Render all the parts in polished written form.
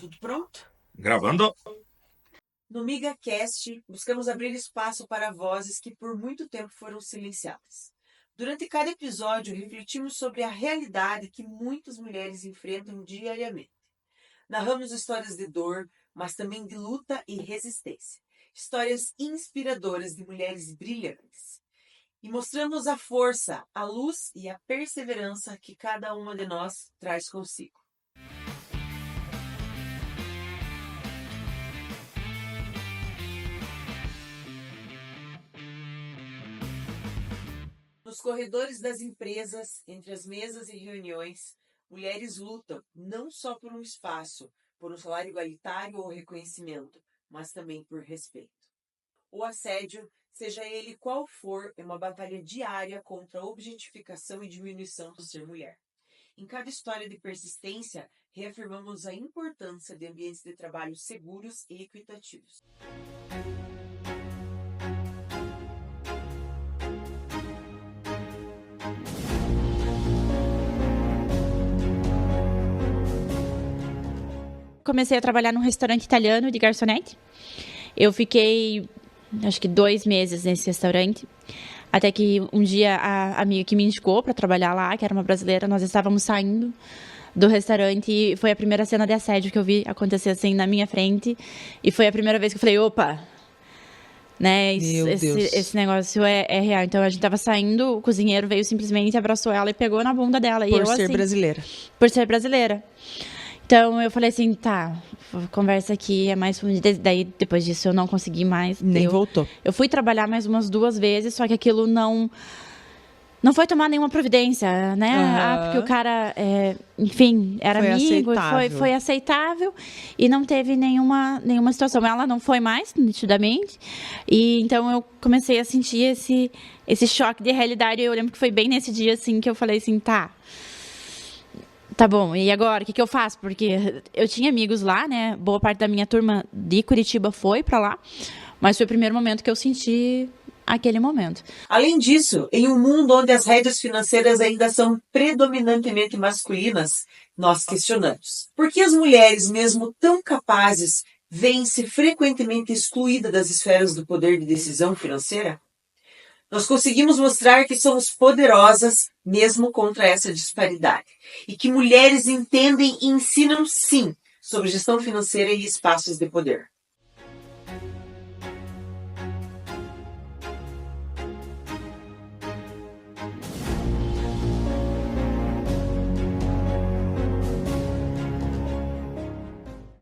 Tudo pronto? Gravando. No MigaCast, buscamos abrir espaço para vozes que por muito tempo foram silenciadas. Durante cada episódio, refletimos sobre a realidade que muitas mulheres enfrentam diariamente. Narramos histórias de dor, mas também de luta e resistência. Histórias inspiradoras de mulheres brilhantes. E mostramos a força, a luz e a perseverança que cada uma de nós traz consigo. Nos corredores das empresas, entre as mesas e reuniões, mulheres lutam não só por um espaço, por um salário igualitário ou reconhecimento, mas também por respeito. O assédio, seja ele qual for, é uma batalha diária contra a objetificação e diminuição do ser mulher. Em cada história de persistência, reafirmamos a importância de ambientes de trabalho seguros e equitativos. Comecei a trabalhar num restaurante italiano de garçonete. Eu fiquei, acho que 2 meses nesse restaurante. Até que um dia a amiga que me indicou para trabalhar lá, que era uma brasileira, nós estávamos saindo do restaurante e foi a primeira cena de assédio que eu vi acontecer assim na minha frente. E foi a primeira vez que eu falei, opa, né, esse negócio é real. Então a gente tava saindo, o cozinheiro veio simplesmente, abraçou ela e pegou na bunda dela. Por ser brasileira. Por ser brasileira. Então, eu falei assim, tá, a conversa aqui é mais... Daí, depois disso, eu não consegui mais. Nem voltou. Eu fui trabalhar mais umas 2 vezes, só que aquilo não foi tomar nenhuma providência, né? Porque o cara, enfim, era foi amigo, aceitável. foi aceitável e não teve nenhuma situação. Ela não foi mais, nitidamente. E então, eu comecei a sentir esse choque de realidade. Eu lembro que foi bem nesse dia, assim, que eu falei assim, Tá bom, e agora? O que eu faço? Porque eu tinha amigos lá, né? Boa parte da minha turma de Curitiba foi pra lá. Mas foi o primeiro momento que eu senti aquele momento. Além disso, em um mundo onde as rédeas financeiras ainda são predominantemente masculinas, nós questionamos. Por que as mulheres, mesmo tão capazes, veem-se frequentemente excluídas das esferas do poder de decisão financeira? Nós conseguimos mostrar que somos poderosas mesmo contra essa disparidade e que mulheres entendem e ensinam sim sobre gestão financeira e espaços de poder.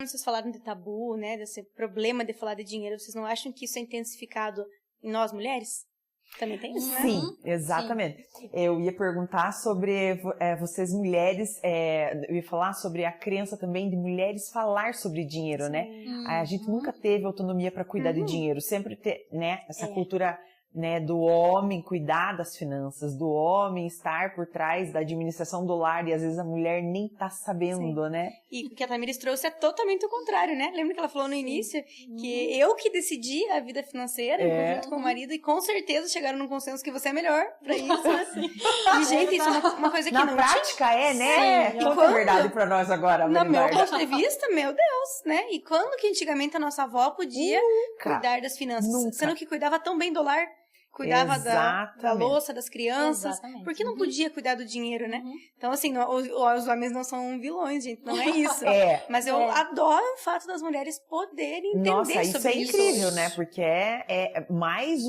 Vocês falaram de tabu, né, desse problema de falar de dinheiro, vocês não acham que isso é intensificado em nós mulheres? Também tem isso, né? Sim, exatamente. Sim. Eu ia perguntar sobre vocês mulheres, eu ia falar sobre a crença também de mulheres falar sobre dinheiro, sim, né? A gente nunca teve autonomia para cuidar de dinheiro, sempre né, essa cultura, né, do homem cuidar das finanças, do homem estar por trás da administração do lar e às vezes a mulher nem tá sabendo, sim, né? E o que a Tamires trouxe é totalmente o contrário, né? Lembra que ela falou no início que eu que decidi a vida financeira junto com o marido e com certeza chegaram num consenso que você é melhor pra isso, né? E, gente, isso é uma coisa que na não prática né? Sim. Conta a verdade pra nós agora, no meu ponto de vista, meu Deus, né? E quando que antigamente a nossa avó podia cuidar das finanças? Sendo que cuidava tão bem do lar, cuidava da louça das crianças. Exatamente. Porque não podia cuidar do dinheiro, né? Então, assim, os homens não são vilões, gente, não é isso. Mas eu adoro o fato das mulheres poderem entender sobre isso. Nossa, isso é incrível, né? Porque é mais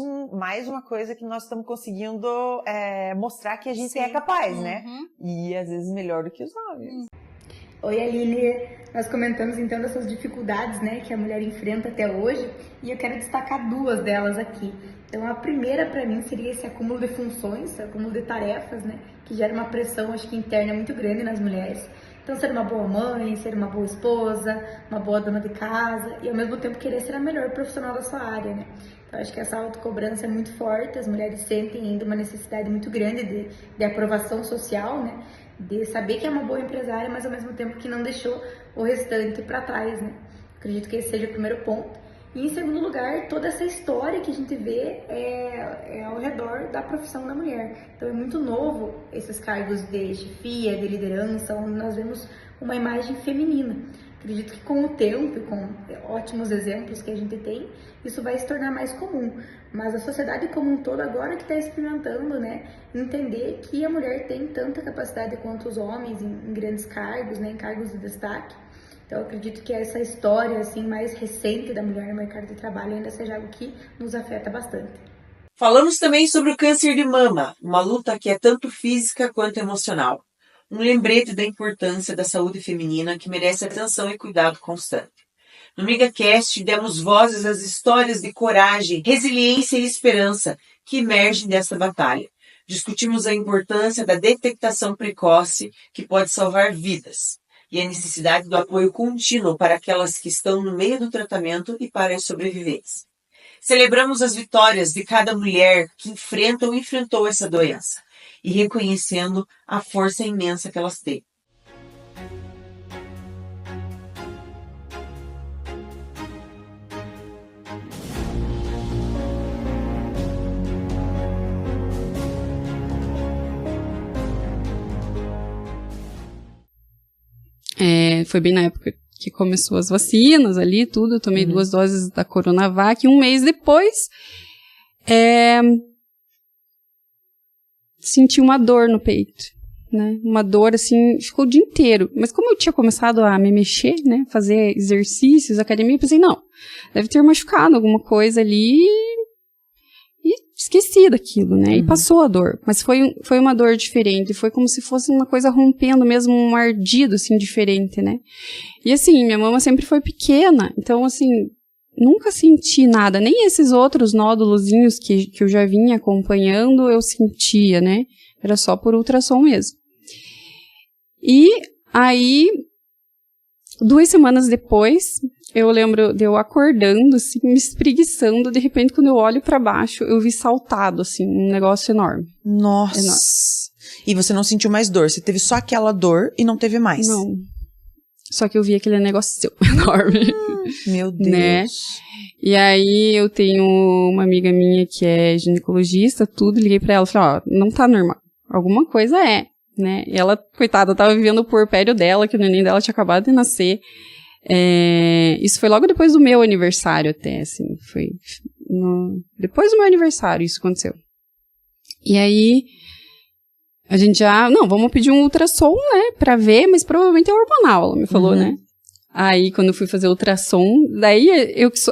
uma coisa que nós estamos conseguindo mostrar que a gente é capaz, né? E às vezes melhor do que os homens. Oi, Aline. Nós comentamos então dessas dificuldades, né, que a mulher enfrenta até hoje, e eu quero destacar 2 delas aqui. Então, a primeira para mim seria esse acúmulo de funções, acúmulo de tarefas, né, que gera uma pressão, acho que interna muito grande nas mulheres. Então, ser uma boa mãe, ser uma boa esposa, uma boa dona de casa e ao mesmo tempo querer ser a melhor profissional da sua área, né? Então, acho que essa autocobrança é muito forte, as mulheres sentem ainda uma necessidade muito grande de aprovação social, né? De saber que é uma boa empresária, mas ao mesmo tempo que não deixou o restante para trás, né? Acredito que esse seja o primeiro ponto. E em segundo lugar, toda essa história que a gente vê é ao redor da profissão da mulher. Então é muito novo esses cargos de chefia, de liderança, onde nós vemos uma imagem feminina. Acredito que com o tempo e com ótimos exemplos que a gente tem, isso vai se tornar mais comum. Mas a sociedade como um todo agora que está experimentando, né, entender que a mulher tem tanta capacidade quanto os homens em grandes cargos, né, em cargos de destaque. Então eu acredito que essa história assim, mais recente da mulher no mercado de trabalho ainda seja algo que nos afeta bastante. Falamos também sobre o câncer de mama, uma luta que é tanto física quanto emocional. Um lembrete da importância da saúde feminina que merece atenção e cuidado constante. No MigaCast, demos vozes às histórias de coragem, resiliência e esperança que emergem desta batalha. Discutimos a importância da detectação precoce que pode salvar vidas e a necessidade do apoio contínuo para aquelas que estão no meio do tratamento e para as sobreviventes. Celebramos as vitórias de cada mulher que enfrenta ou enfrentou essa doença e reconhecendo a força imensa que elas têm. Foi bem na época que começou as vacinas ali, tudo. Eu tomei 2 doses da Coronavac. E um mês depois, senti uma dor no peito, né? Uma dor, assim, ficou o dia inteiro. Mas como eu tinha começado a me mexer, né? Fazer exercícios, academia, eu pensei, não, deve ter machucado alguma coisa ali e esqueci daquilo, né? E passou a dor. Mas foi uma dor diferente. Foi como se fosse uma coisa rompendo mesmo, um ardido, assim, diferente, né? E, assim, minha mama sempre foi pequena. Então, assim, nunca senti nada. Nem esses outros nódulozinhos que eu já vinha acompanhando, eu sentia, né? Era só por ultrassom mesmo. E aí, 2 semanas depois, eu lembro de eu acordando, assim, me espreguiçando. De repente, quando eu olho pra baixo, eu vi saltado, assim, um negócio enorme. Nossa. Enorme. E você não sentiu mais dor? Você teve só aquela dor e não teve mais? Não. Só que eu vi aquele negócio enorme. Meu Deus. Né? E aí, eu tenho uma amiga minha que é ginecologista, tudo. Liguei pra ela e falei, ó, não tá normal. Alguma coisa é, né? E ela, coitada, tava vivendo o puerpério dela, que o neném dela tinha acabado de nascer. Isso foi logo depois do meu aniversário até, assim, depois do meu aniversário isso aconteceu. E aí, a gente já, não, vamos pedir um ultrassom, né, pra ver, mas provavelmente é hormonal, ela me falou, né. Aí, quando eu fui fazer ultrassom, daí,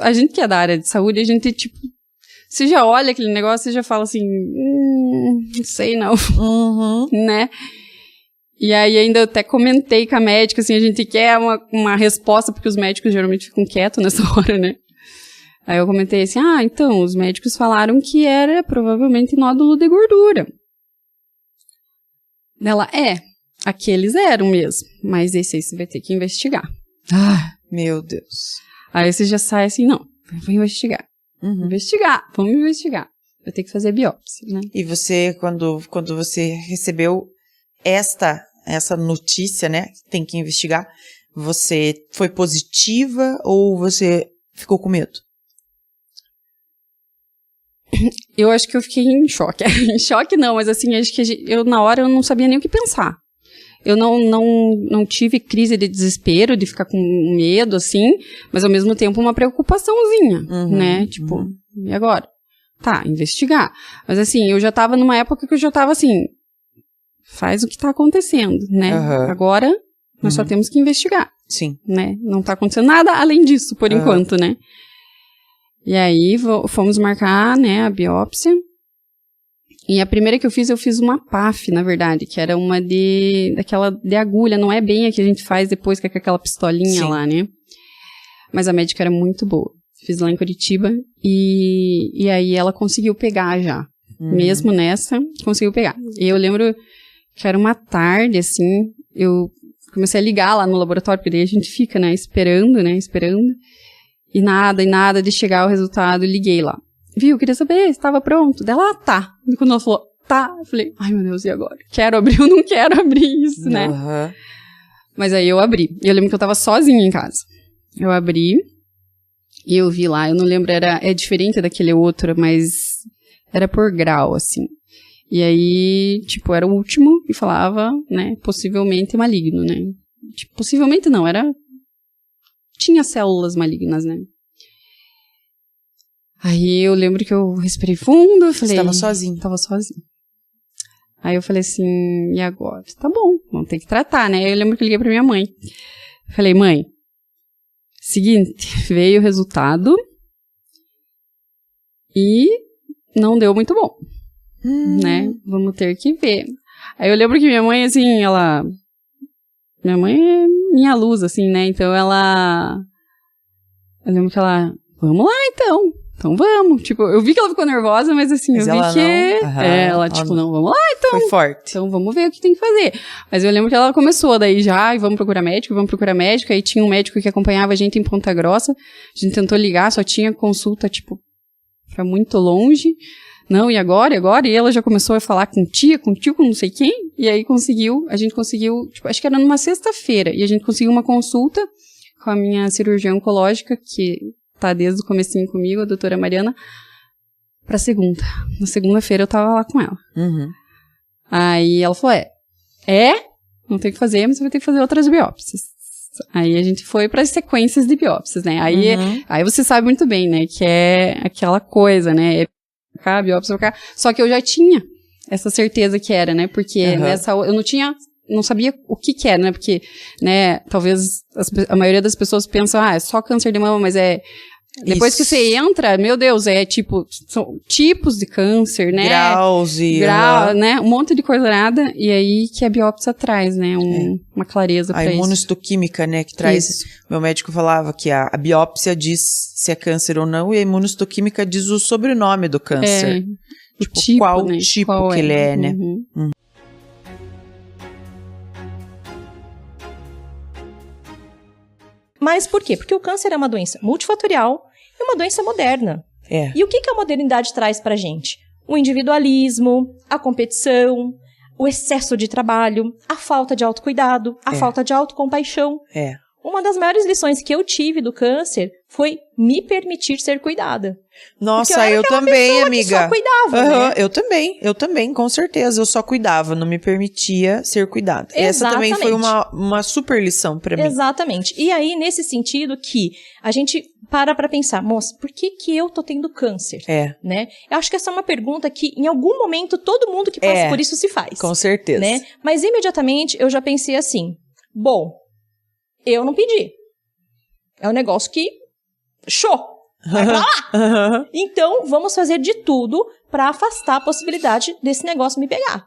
a gente que é da área de saúde, a gente, tipo, você já olha aquele negócio, você já fala assim, não sei não, né. E aí ainda eu até comentei com a médica, assim, a gente quer uma resposta, porque os médicos geralmente ficam quietos nessa hora, né? Aí eu comentei assim, então, os médicos falaram que era provavelmente nódulo de gordura. Ela, aqueles eram mesmo, mas esse aí você vai ter que investigar. Meu Deus. Aí você já sai assim, não, vou investigar. Vamos investigar. Vai ter que fazer biópsia, né? E você, quando você recebeu essa notícia, né, tem que investigar, você foi positiva ou você ficou com medo? Eu acho que eu fiquei em choque. Em choque não, mas assim, acho que eu na hora eu não sabia nem o que pensar. Eu não tive crise de desespero, de ficar com medo, assim, mas ao mesmo tempo uma preocupaçãozinha, né? Tipo, e agora? Tá, investigar. Mas assim, eu já tava numa época que eu já tava assim, faz o que tá acontecendo, né? Agora, nós só temos que investigar. Sim. Né? Não tá acontecendo nada além disso, por enquanto, né? E aí, fomos marcar, né, a biópsia. E a primeira que eu fiz uma PAF, na verdade, que era uma daquela de agulha, não é bem a que a gente faz depois com aquela pistolinha lá, né? Mas a médica era muito boa. Fiz lá em Curitiba e aí ela conseguiu pegar já. Mesmo nessa, conseguiu pegar. E eu lembro que era uma tarde, assim, eu comecei a ligar lá no laboratório, porque daí a gente fica, né, esperando. E nada de chegar o resultado, liguei lá. Viu, queria saber se estava pronto. Dela, tá. E quando ela falou, tá, eu falei, ai meu Deus, e agora? Quero abrir ou não quero abrir isso, né? Mas aí eu abri. E eu lembro que eu tava sozinha em casa. Eu abri, E eu vi lá, eu não lembro, é diferente daquele outro, mas era por grau, assim. E aí, tipo, era o último e falava, né, possivelmente maligno, né. Tipo, possivelmente não, tinha células malignas, né. Aí eu lembro que eu respirei fundo, eu falei... Você tava sozinho? Tava sozinho. Aí eu falei assim, e agora? Tá bom, vamos ter que tratar, né. Aí eu lembro que eu liguei pra minha mãe. Falei, mãe, seguinte, veio o resultado e não deu muito bom, né? Vamos ter que ver. Aí eu lembro que minha mãe, assim, minha mãe é minha luz, assim, né? Então eu lembro que vamos lá então. Então vamos. Tipo, eu vi que ela ficou nervosa, mas assim, mas eu vi que... ela, tipo, não, vamos lá então. Foi forte. Então vamos ver o que tem que fazer. Mas eu lembro que ela começou daí já, e vamos procurar médico. Aí tinha um médico que acompanhava a gente em Ponta Grossa. A gente tentou ligar, só tinha consulta, tipo, pra muito longe. Não, e agora? E ela já começou a falar com tia, com tio, com não sei quem. E aí a gente conseguiu, tipo, acho que era numa sexta-feira. E a gente conseguiu uma consulta com a minha cirurgiã oncológica, que tá desde o comecinho comigo, a doutora Mariana, pra segunda. Na segunda-feira eu tava lá com ela. Uhum. Aí ela falou, não tem o que fazer, mas você vai ter que fazer outras biópsias. Aí a gente foi para as sequências de biópsias, né? Aí você sabe muito bem, né, que é aquela coisa, né, cá, biópsia pra cá. Só que eu já tinha essa certeza que era, né, porque eu não sabia o que era, né, porque, né, talvez a maioria das pessoas pensam, é só câncer de mama, mas depois que você entra, meu Deus, tipo, são tipos de câncer, né? Graus e... né? Um monte de coisa nada, e aí que a biópsia traz, né? Uma clareza pra isso. A imunohistoquímica, né, que traz... Isso. Meu médico falava que a biópsia diz se é câncer ou não, e a imunohistoquímica diz o sobrenome do câncer. Tipo, tipo, qual né? tipo qual que ele é, né? Mas por quê? Porque o câncer é uma doença multifatorial e uma doença moderna. E o que a modernidade traz pra gente? O individualismo, a competição, o excesso de trabalho, a falta de autocuidado, a falta de autocompaixão. Uma das maiores lições que eu tive do câncer foi me permitir ser cuidada. Nossa, eu também, amiga. Que só cuidava, né? Eu também, com certeza. Eu só cuidava, não me permitia ser cuidada. Essa também foi uma super lição pra mim. Exatamente. E aí, nesse sentido que a gente para pensar, moça, por que eu tô tendo câncer? Né? Eu acho que essa é uma pergunta que, em algum momento, todo mundo que passa por isso se faz. Com certeza. Né? Mas, imediatamente, eu já pensei assim, bom, eu não pedi. É um negócio que... Show! Vai pra lá! Então, vamos fazer de tudo pra afastar a possibilidade desse negócio me pegar.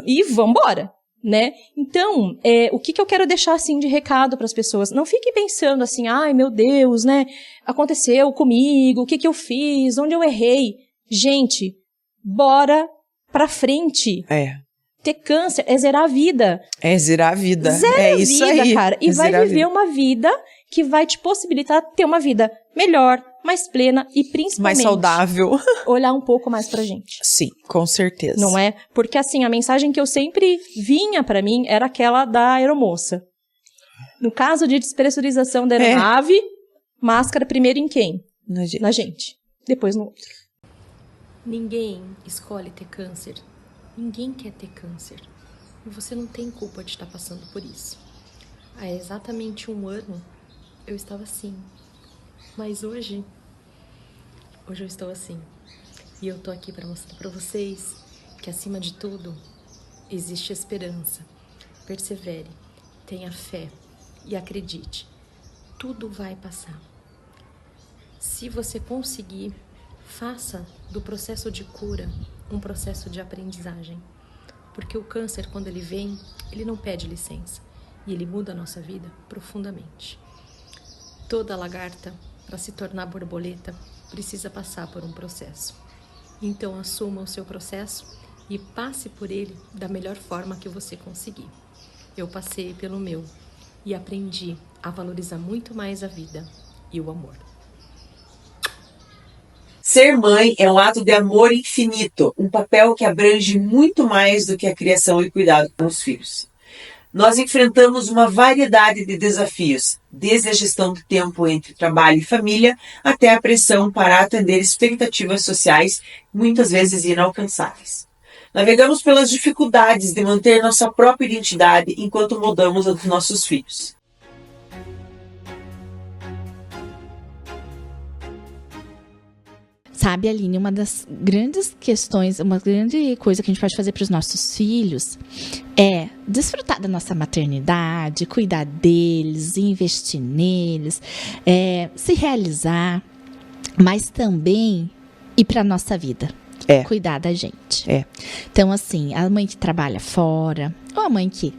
E vambora, né? Então, o que eu quero deixar, assim, de recado pras pessoas? Não fiquem pensando assim, ai, meu Deus, né? Aconteceu comigo, o que eu fiz, onde eu errei. Gente, bora pra frente. Ter câncer é zerar a vida. É zerar a vida. Zera isso a vida, aí. cara. E vai viver uma vida que vai te possibilitar ter uma vida melhor, mais plena e principalmente... mais saudável. Olhar um pouco mais pra gente. Sim, com certeza. Não é? Porque assim, a mensagem que eu sempre vinha pra mim era aquela da aeromoça. No caso de despressurização da aeronave, máscara primeiro em quem? Na gente. Depois no outro. Ninguém escolhe ter câncer. Ninguém quer ter câncer. E você não tem culpa de estar passando por isso. Há exatamente 1 ano, eu estava assim. Mas hoje eu estou assim. E eu tô aqui para mostrar para vocês que, acima de tudo, existe esperança. Persevere, tenha fé e acredite. Tudo vai passar. Se você conseguir, faça do processo de cura um processo de aprendizagem. Porque o câncer, quando ele vem, ele não pede licença. E ele muda a nossa vida profundamente. Toda lagarta, para se tornar borboleta, precisa passar por um processo. Então, assuma o seu processo e passe por ele da melhor forma que você conseguir. Eu passei pelo meu e aprendi a valorizar muito mais a vida e o amor. Ser mãe é um ato de amor infinito, um papel que abrange muito mais do que a criação e cuidado com os filhos. Nós enfrentamos uma variedade de desafios, desde a gestão do tempo entre trabalho e família, até a pressão para atender expectativas sociais, muitas vezes inalcançáveis. Navegamos pelas dificuldades de manter nossa própria identidade enquanto moldamos a dos nossos filhos. Sabe, Aline, uma das grandes questões, uma grande coisa que a gente pode fazer para os nossos filhos é desfrutar da nossa maternidade, cuidar deles, investir neles, se realizar, mas também ir para a nossa vida. Cuidar da gente. Então, assim, a mãe que trabalha fora, ou a mãe que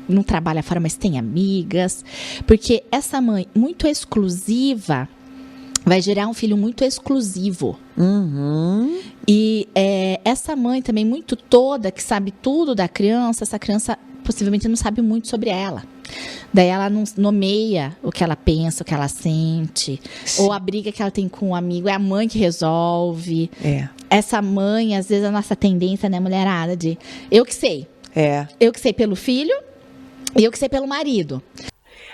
não trabalha fora, mas tem amigas, porque essa mãe muito exclusiva vai gerar um filho muito exclusivo. E essa mãe também muito toda, que sabe tudo da criança, essa criança possivelmente não sabe muito sobre ela. Daí ela não nomeia o que ela pensa, o que ela sente. Sim. Ou a briga que ela tem com um amigo, é a mãe que resolve. Essa mãe, às vezes a nossa tendência, né, mulherada, de eu que sei. Eu que sei pelo filho e eu que sei pelo marido.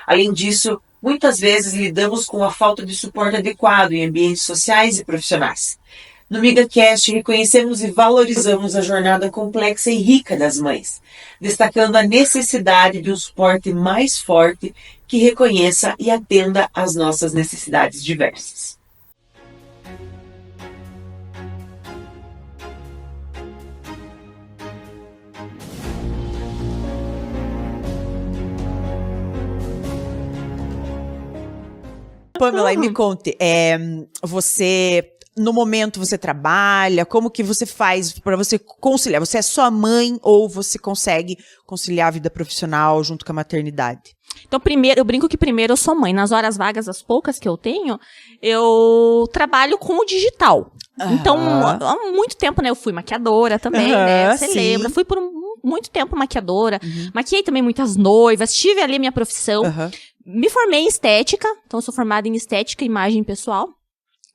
Além disso, muitas vezes lidamos com a falta de suporte adequado em ambientes sociais e profissionais. No MigaCast, reconhecemos e valorizamos a jornada complexa e rica das mães, destacando a necessidade de um suporte mais forte que reconheça e atenda às nossas necessidades diversas. Pamela, e me conte, no momento você trabalha, como que você faz para você conciliar? Você é só mãe ou você consegue conciliar a vida profissional junto com a maternidade? Então, primeiro, eu brinco que primeiro eu sou mãe. Nas horas vagas, as poucas que eu tenho, eu trabalho com o digital. Então, há muito tempo, né, eu fui maquiadora também, né, você lembra? Fui por muito tempo maquiadora, maquiei também muitas noivas, tive ali a minha profissão. Me formei em estética, então eu sou formada em estética e imagem pessoal.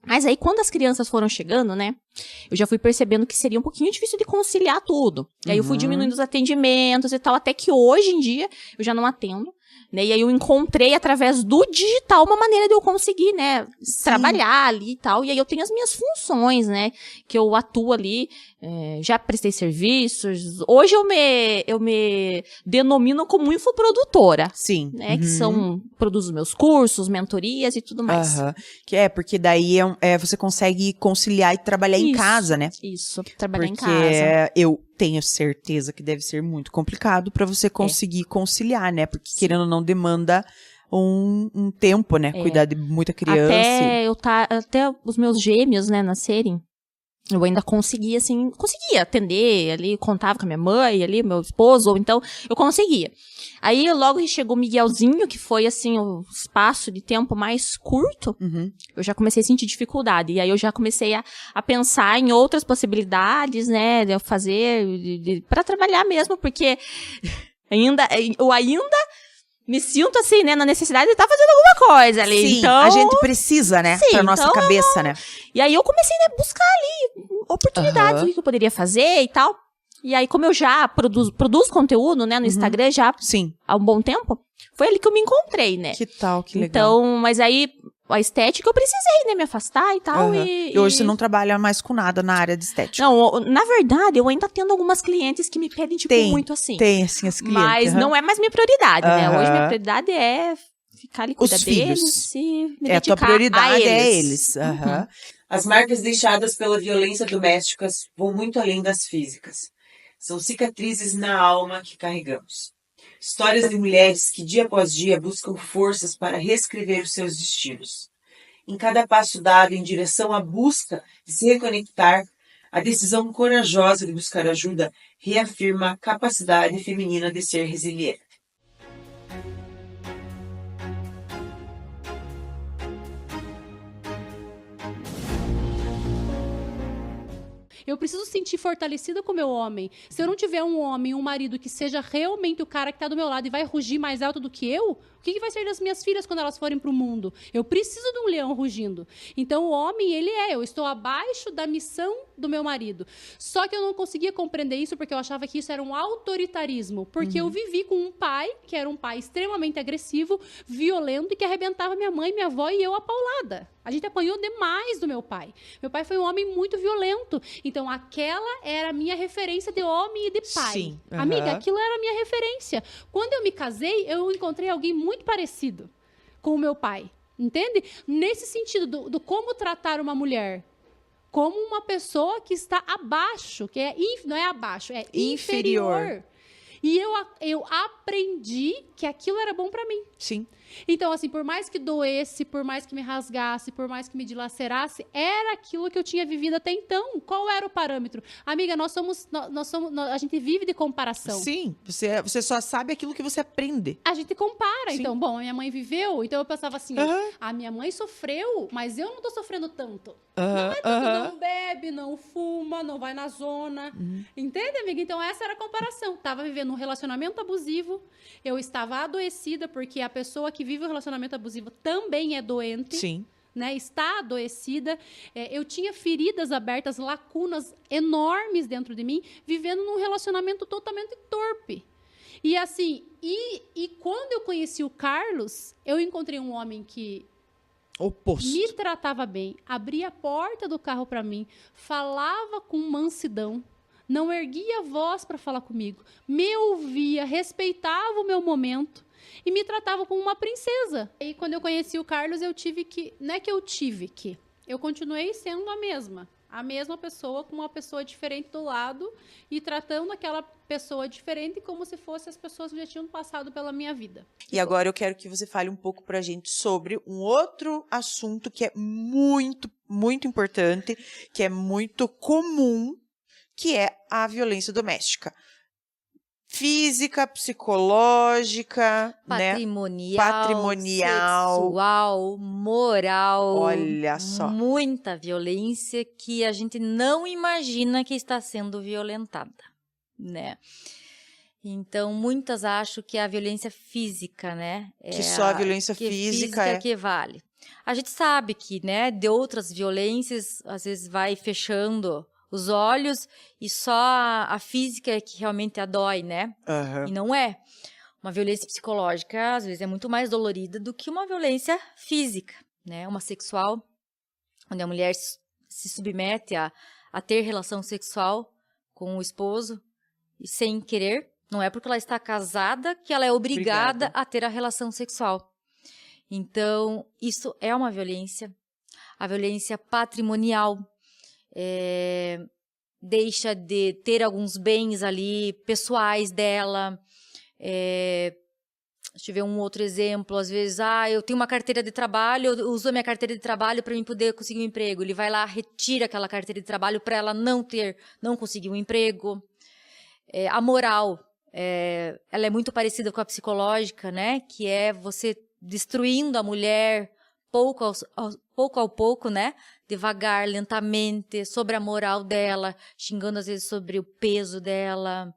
Mas aí, quando as crianças foram chegando, né, eu já fui percebendo que seria um pouquinho difícil de conciliar tudo. E aí eu fui diminuindo os atendimentos e tal, até que hoje em dia eu já não atendo. Né, e aí eu encontrei, através do digital, uma maneira de eu conseguir, né, trabalhar ali e tal. E aí eu tenho as minhas funções, né, que eu atuo ali, já prestei serviços. Hoje eu me denomino como infoprodutora. Sim. Né, que produzo meus cursos, mentorias e tudo mais. Porque daí você consegue conciliar e trabalhar em casa, né? Isso, trabalhar em casa. Porque eu tenho certeza que deve ser muito complicado para você conseguir conciliar, né? Porque querendo ou não demanda um tempo, né? Cuidar de muita criança. Até os meus gêmeos, né, nascerem, eu ainda conseguia atender ali, contava com a minha mãe ali, meu esposo, ou então eu conseguia. Aí logo chegou o Miguelzinho, que foi assim, o espaço de tempo mais curto, eu já comecei a sentir dificuldade. E aí eu já comecei a pensar em outras possibilidades, né, de eu fazer, pra trabalhar mesmo, porque eu ainda me sinto assim, né, na necessidade de estar fazendo alguma coisa ali. Sim, então, a gente precisa, né, pra nossa cabeça, né. E aí eu comecei, né, a buscar ali oportunidades, o que eu poderia fazer e tal. E aí, como eu já produzo conteúdo, né, no Instagram já há um bom tempo, foi ali que eu me encontrei, né. Que tal, que legal. Então, mas aí, a estética eu precisei, né, me afastar e tal. E hoje você não trabalha mais com nada na área de estética. Não, na verdade, eu ainda tendo algumas clientes que me pedem, tipo, muito assim. Tem, assim, as clientes. Mas não é mais minha prioridade, né. Hoje minha prioridade é ficar ali, cuidar deles e me dedicar a eles. A tua prioridade é eles. As marcas deixadas pela violência doméstica vão muito além das físicas. São cicatrizes na alma que carregamos. Histórias de mulheres que dia após dia buscam forças para reescrever os seus destinos. Em cada passo dado em direção à busca de se reconectar, a decisão corajosa de buscar ajuda reafirma a capacidade feminina de ser resiliente. Eu preciso sentir fortalecida com o meu homem. Se eu não tiver um homem, um marido que seja realmente o cara que está do meu lado e vai rugir mais alto do que eu, o que vai ser das minhas filhas quando elas forem para o mundo? Eu preciso de um leão rugindo. Então, o homem, eu estou abaixo da missão do meu marido. Só que eu não conseguia compreender isso porque eu achava que isso era um autoritarismo. Porque eu vivi com um pai, que era um pai extremamente agressivo, violento e que arrebentava minha mãe, minha avó e eu a paulada. A gente apanhou demais do meu pai. Meu pai foi um homem muito violento. Então, aquela era a minha referência de homem e de pai. Sim. Amiga, aquilo era a minha referência. Quando eu me casei, eu encontrei alguém muito parecido com o meu pai. Entende? Nesse sentido do como tratar uma mulher. Como uma pessoa que está abaixo, que não é abaixo, é inferior. E eu aprendi que aquilo era bom para mim. Sim. Então, assim, por mais que doesse, por mais que me rasgasse, por mais que me dilacerasse, era aquilo que eu tinha vivido até então. Qual era o parâmetro? Amiga, a gente vive de comparação. Sim, você só sabe aquilo que você aprende. A gente compara. Sim. Então, bom, a minha mãe viveu, então eu pensava assim, a minha mãe sofreu, mas eu não tô sofrendo tanto. Não bebe, não fuma, não vai na zona. Entende, amiga? Então, essa era a comparação. Tava vivendo um relacionamento abusivo, eu estava adoecida, porque a pessoa que vive um relacionamento abusivo também é doente. Sim. Né, está adoecida, eu tinha feridas abertas, lacunas enormes dentro de mim, vivendo num relacionamento totalmente torpe. E assim, e quando eu conheci o Carlos, eu encontrei um homem que oposto. Me tratava bem, abria a porta do carro para mim, falava com mansidão, não erguia a voz para falar comigo, me ouvia, respeitava o meu momento. E me tratava como uma princesa. E quando eu conheci o Carlos, eu continuei sendo a mesma pessoa, com uma pessoa diferente do lado e tratando aquela pessoa diferente como se fossem as pessoas que já tinham passado pela minha vida. E agora eu quero que você fale um pouco pra gente sobre um outro assunto que é muito, muito importante, que é muito comum, que é a violência doméstica. Física, psicológica, patrimonial, sexual, moral. Olha só. Muita violência que a gente não imagina que está sendo violentada, né? Então, muitas acham que é a violência física, né? Que só a violência física é que vale. A gente sabe que, né, de outras violências, às vezes vai fechando os olhos e só a física é que realmente a dói, né? E não é. Uma violência psicológica, às vezes, é muito mais dolorida do que uma violência física, né? Uma sexual, onde a mulher se submete a ter relação sexual com o esposo e sem querer. Não é porque ela está casada que ela é obrigada a ter a relação sexual. Então, isso é uma violência. A violência patrimonial. Deixa de ter alguns bens ali pessoais dela. Deixa eu ver um outro exemplo. Às vezes, eu tenho uma carteira de trabalho, eu uso a minha carteira de trabalho para mim poder conseguir um emprego. Ele vai lá, retira aquela carteira de trabalho para ela não conseguir um emprego. A moral, ela é muito parecida com a psicológica, né? Que é você destruindo a mulher pouco a pouco, né? Devagar, lentamente, sobre a moral dela, xingando às vezes sobre o peso dela,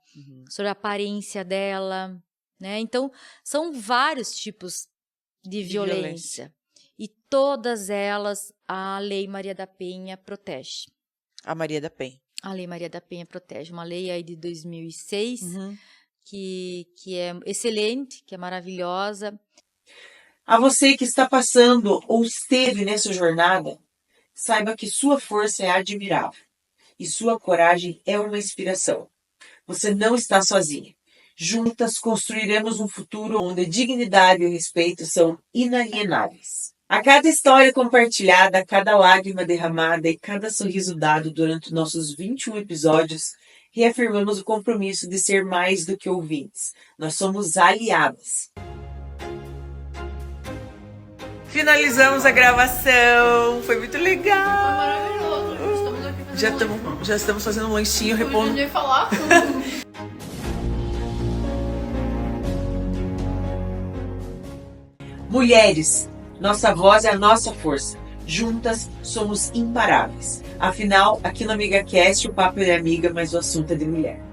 sobre a aparência dela, né? Então, são vários tipos de violência. E todas elas a Lei Maria da Penha protege. A Maria da Penha. A Lei Maria da Penha protege. Uma lei aí de 2006, que é excelente, que é maravilhosa. A você que está passando ou esteve nessa jornada, saiba que sua força é admirável e sua coragem é uma inspiração. Você não está sozinha. Juntas construiremos um futuro onde a dignidade e o respeito são inalienáveis. A cada história compartilhada, a cada lágrima derramada e cada sorriso dado durante nossos 21 episódios, reafirmamos o compromisso de ser mais do que ouvintes. Nós somos aliadas. Finalizamos a gravação. Foi muito legal. Foi maravilhoso. Já estamos fazendo um lanchinho repondo. Eu falar. Mulheres, nossa voz é a nossa força. Juntas somos imparáveis. Afinal, aqui no AmigaCast o papo é de amiga, mas o assunto é de mulher.